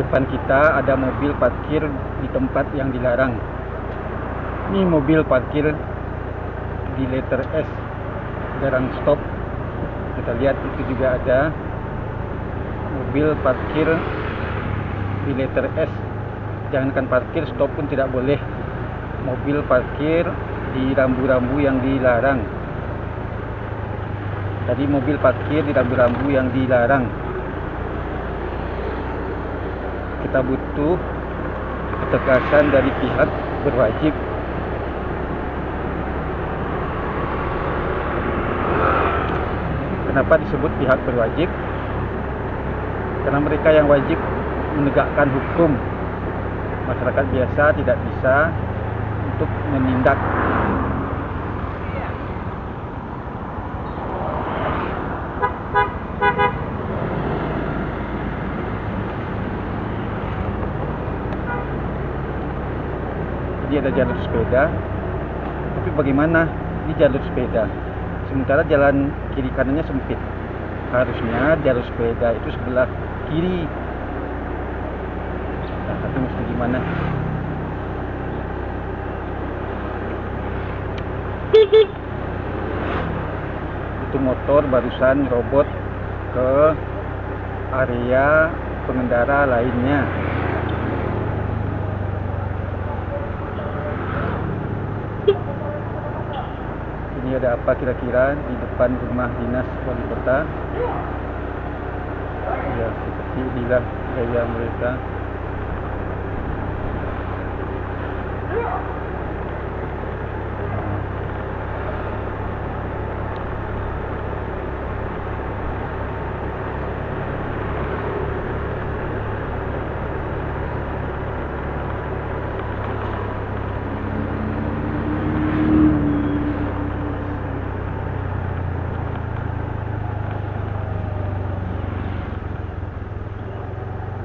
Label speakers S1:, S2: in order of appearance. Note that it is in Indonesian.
S1: Depan kita ada mobil parkir di tempat yang dilarang. Ini mobil parkir di letter S, jarang stop. Kita lihat itu juga ada mobil parkir di letter S. Jangankan parkir, stop pun tidak boleh. Mobil parkir di rambu-rambu yang dilarang. Tadi mobil parkir di rambu-rambu yang dilarang. Kita butuh ketegasan dari pihak berwajib. Kenapa disebut pihak berwajib? Karena mereka yang wajib menegakkan hukum. Masyarakat biasa tidak bisa untuk menindak. Jadi ada jalur sepeda, tapi bagaimana di jalur sepeda? Sementara jalan kiri kanannya sempit. Harusnya jalur sepeda itu sebelah kiri. Nah, tapi mesti gimana? Itu motor barusan robot ke area pengendara lainnya. Ini ada apa kira-kira di depan rumah dinas wali kota? Ya, seperti inilah gaya mereka.